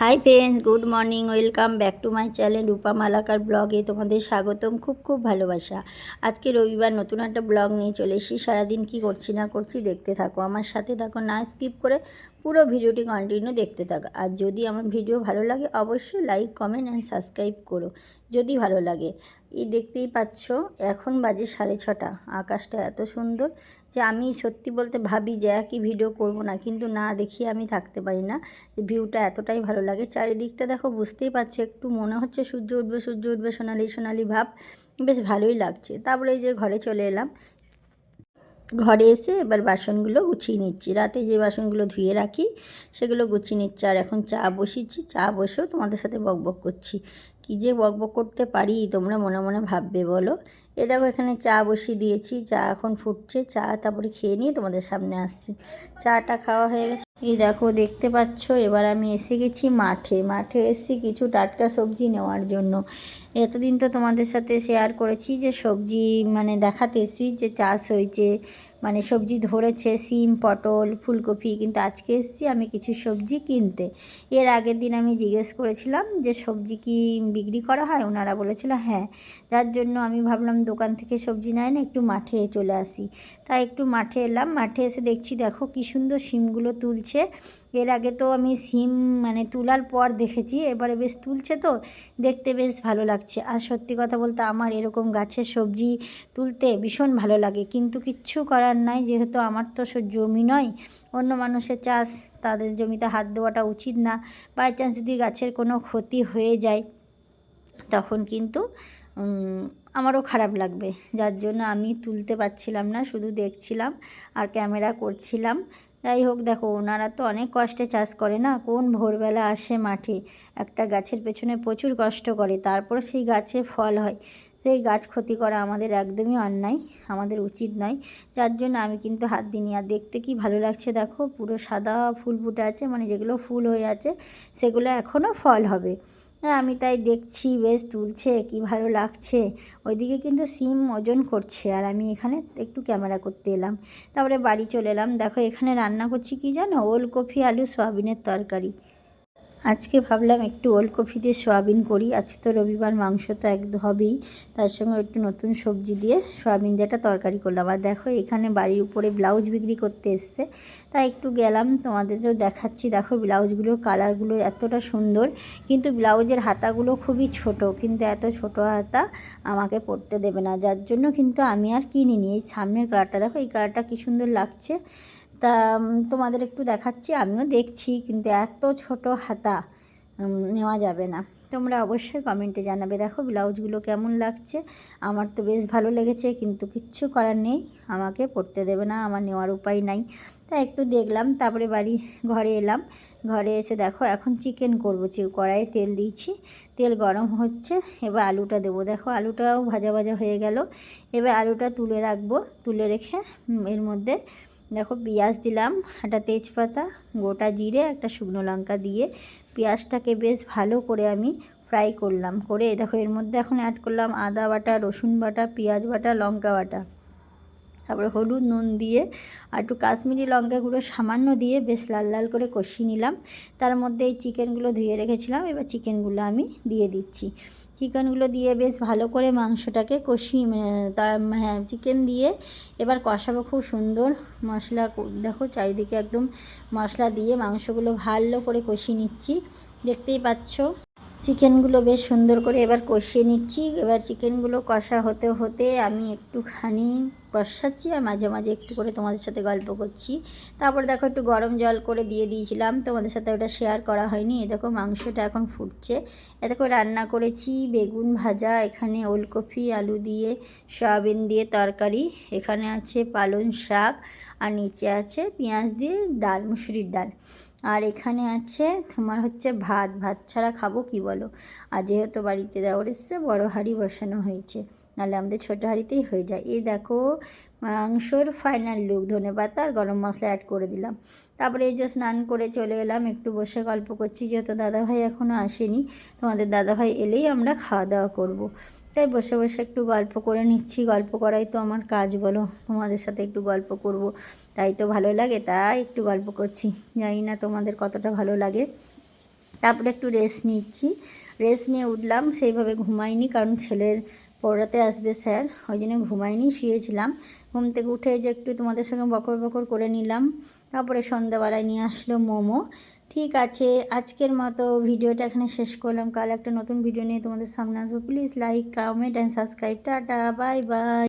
High friends, good morning, welcome back to my channel Rupa Malakar ব্লগে তোমাদের স্বাগতম। খুব ভালোবাসা। আজকে রবিবার নতুন একটা ব্লগ নিয়ে চলে এসেছি। সারাদিন কী করছি না করছি দেখতে থাকো, আমার সাথে থাকো, না স্কিপ করে পুরো ভিডিওটি কন্টিনিউ দেখতে থাকো। আর যদি আমার ভিডিও ভালো লাগে অবশ্যই লাইক, কমেন্ট অ্যান্ড সাবস্ক্রাইব করো যদি ভালো লাগে। এই দেখতেই পাচ্ছ এখন বাজে 6:30। আকাশটা এত সুন্দর যে আমি সত্যি বলতে ভাবি যে একই ভিডিও করব না, কিন্তু না দেখিয়ে আমি থাকতে পারি না। ভিউটা এতটাই ভালো লাগে, চারিদিকটা দেখো, বুঝতেই পারছো, একটু মনে হচ্ছে সূর্য উঠবে সোনালি সোনালি ভাব, বেশ ভালোই লাগছে। তারপরে এই যে ঘরে চলে এলাম, ঘরে এসে এবার বাসনগুলো গুছিয়ে নিচ্ছি। রাতে যে বাসনগুলো ধুয়ে রাখি সেগুলো গুছিয়ে নিচ্ছি। আর এখন চা বসিয়েছি, চা বসেও তোমাদের সাথে বকবক করছি। কী যে বকবক করতে পারি তোমরা মনে মনে ভাববে বলো। এ দেখো এখানে চা বসিয়ে দিয়েছি, চা এখন ফুটছে। চা তারপরে খেয়ে নিয়ে তোমাদের সামনে আসছি। চাটা খাওয়া হয়ে গেছে। এই দেখো দেখতে পাচ্ছ, এবার আমি এসে গেছি মাঠে এসেছি কিছু টাটকা সবজি নেওয়ার জন্য। এতদিন তো তোমাদের সাথে শেয়ার করেছি যে সবজি মানে দেখাতে এসেছি যে চাষ হয়েছে, মানে সবজি ধরেছে, সিম, পটল, ফুলকপি। কিন্তু আজকে এসেছি আমি কিছু সবজি কিনতে। এর আগের দিন আমি জিজ্ঞেস করেছিলাম যে সবজি কি বিক্রি করা হয়, ওনারা বলেছিল হ্যাঁ। যার জন্য আমি ভাবলাম দোকান থেকে সবজি নেয় না, একটু মাঠে চলে আসি। তাই একটু মাঠে এলাম। মাঠে এসে দেখছি দেখো কী সুন্দর সিমগুলো তুলছে। এর আগে তো আমি সিম মানে তোলার পর দেখেছি, এবারে বেশ তুলছে তো দেখতে বেশ ভালো লাগছে। আর সত্যি কথা বলতে আমার এরকম গাছের সবজি তুলতে ভীষণ ভালো লাগে, কিন্তু কিচ্ছু করার নাই, যেহেতু আমার তো জমি নয়, অন্য মানুষের চাষ, তাদের জমিতে হাত দেওয়াটা উচিত না। বাই চান্স যদি গাছের কোনো ক্ষতি হয়ে যায় তখন কিন্তু আমারও খারাপ লাগবে। যার জন্য আমি তুলতে পারছিলাম না, শুধু দেখছিলাম আর ক্যামেরা করছিলাম। যাই হোক, দেখো ওনারা তো অনেক কষ্টে চাষ করে না, কোন ভোরবেলা আসে মাঠে, একটা গাছের পেছনে প্রচুর কষ্ট করে, তারপর সেই গাছে ফল হয়। সেই গাছ ক্ষতি করা আমাদের একদমই অন্যায়, আমাদের উচিত নয়। যার জন্য আমি কিন্তু হাত দিইনি। আর দেখতে কি ভালো লাগছে দেখো, পুরো সাদা ফুল ফুটে আছে, মানে যেগুলো ফুল হয়ে আছে সেগুলো এখনও ফল হবে। হ্যাঁ, আমি তাই দেখছি, বেশ তুলছে, কি ভালো লাগছে। ওইদিকে কিন্তু সিম ওজন করছে আর আমি এখানে একটু ক্যামেরা করতে এলাম। তারপরে বাড়ি চলে এলাম। দেখো এখানে রান্না করছি কি জানো, ওলকপি আলু সয়াবিনের তরকারি। আজকে ভাবলাম একটু ওলকপি দিয়ে সয়াবিন করি। আজ তো রবিবার, মাংস তো একদম হবেই, তার সঙ্গে একটু নতুন সবজি দিয়ে সয়াবিন দিয়ে একটা তরকারি করলাম। আর দেখো এখানে বাড়ির উপরে ব্লাউজ বিক্রি করতে এসছে, তাই একটু গেলাম, তোমাদেরও দেখাচ্ছি। দেখো ব্লাউজগুলোর কালারগুলো এতটা সুন্দর, কিন্তু ব্লাউজের হাতাগুলো খুবই ছোট, কিন্তু এত ছোট হাতা আমাকে পরতে দেবে না, যার জন্য কিন্তু আমি আর কিনিনি। এই সামনের কালারটা দেখো, এই কালারটা কী সুন্দর লাগছে, তা তোমাদের একটু দেখাচ্ছি। আমিও দেখছি, কিন্তু এত ছোট হাতা নেওয়া যাবে না। তোমরা অবশ্যই কমেন্টে জানাবে দেখো ব্লাউজগুলো কেমন লাগছে। আমার তো বেশ ভালো লেগেছে, কিন্তু কিচ্ছু করার নেই, আমাকে পরতে দেবে না, আমার নেওয়ার উপায় নাই। তাই একটু দেখলাম, তারপরে ঘরে এলাম। ঘরে এসে দেখো এখন চিকেন করবো। কড়াইয়ে তেল দিয়েছি, তেল গরম হচ্ছে, এবার আলুটা দেবো। দেখো আলুটাও ভাজা ভাজা হয়ে গেল। এবার আলুটা তুলে রাখবো, তুলে রেখে এর মধ্যে দেখো পেঁয়াজ দিলাম, একটা তেজপাতা, গোটা জিরে, একটা শুকনো লঙ্কা দিয়ে পেঁয়াজটাকে বেশ ভালো করে আমি ফ্রাই করলাম। করে দেখো এর মধ্যে এখন অ্যাড করলাম আদা বাটা, রসুন বাটা, পেঁয়াজ বাটা, লঙ্কা বাটা, তারপরে হলুদ, নুন দিয়ে আর একটু কাশ্মীরি লঙ্কা গুঁড়ো সামান্য দিয়ে বেশ লাল লাল করে কষিয়ে নিলাম। তার মধ্যে এই চিকেনগুলো ধুয়ে রেখেছিলাম, এবার চিকেনগুলো আমি দিয়ে দিচ্ছি। চিকেনগুলো দিয়ে বেশ ভালো করে মাংসটাকে কষিয়ে, হ্যাঁ চিকেন দিয়ে এবার কষাবো খুব সুন্দর। মশলা দেখো চারিদিকে একদম মশলা দিয়ে মাংসগুলো ভালো করে কষিয়ে নিচ্ছি, দেখতেই পাচ্ছ। চিকেনগুলো বেশ সুন্দর করে এবার কষিয়ে নিচ্ছি। এবার চিকেনগুলো কষা হতে হতে আমি একটুখানি কষাচ্ছি আর মাঝে মাঝে একটু করে তোমাদের সাথে গল্প করছি। তারপর দেখো একটু গরম জল করে দিয়ে দিয়েছিলাম, তোমাদের সাথে ওটা শেয়ার করা হয়নি। এ দেখো মাংসটা এখন ফুটছে। এ দেখো রান্না করেছি বেগুন ভাজা, এখানে ওলকপি আলু দিয়ে সয়াবিন দিয়ে তরকারি, এখানে আছে পালং শাক, আর নিচে আছে পেঁয়াজ দিয়ে ডাল, মুসুরির ডাল। আর এখানে আছে তোমার হচ্ছে ভাত। ভাত ছাড়া খাবো কি বলো। আর যেহেতু বাড়িতে দেওয়ার এসছে, বড় হাঁড়ি বসানো হয়েছে, নাহলে আমাদের ছোটো হাঁড়িতেই হয়ে যায়। এই দেখো মাংসর ফাইনাল লুক, ধনেপাতা আর গরম মশলা অ্যাড করে দিলাম। তারপরে এই যে স্নান করে চলে এলাম, একটু বসে গল্প করছি, যেহেতু দাদাভাই এখনও আসেনি, তোমাদের দাদাভাই এলেই আমরা খাওয়া দাওয়া করব। তাই বসে বসে একটু গল্প করে নিচ্ছি। গল্প করাই তো আমার কাজ বলো, তোমাদের সাথে একটু গল্প করব, তাই তো ভালো লাগে, তাই একটু গল্প করছি। জানি না তোমাদের কতটা ভালো লাগে। তারপরে একটু রেস্ট নিচ্ছি, রেস্ট নিয়ে উঠলাম। সেইভাবে ঘুমাইনি, কারণ ছেলের পড়াতে আসবে স্যার, ওই জন্য ঘুমাইনি, শুয়েছিলাম। ঘুম থেকে উঠে যে একটু তোমাদের সঙ্গে বকর বকর করে নিলাম। তারপরে সন্ধ্যাবেলায় নিয়ে আসলো মোমো। ঠিক আছে, আজকের মতো ভিডিওটা এখানে শেষ করলাম। কাল একটা নতুন ভিডিও নিয়ে তোমাদের সামনে আসবো। Please like, comment and subscribe. Tata, bye bye.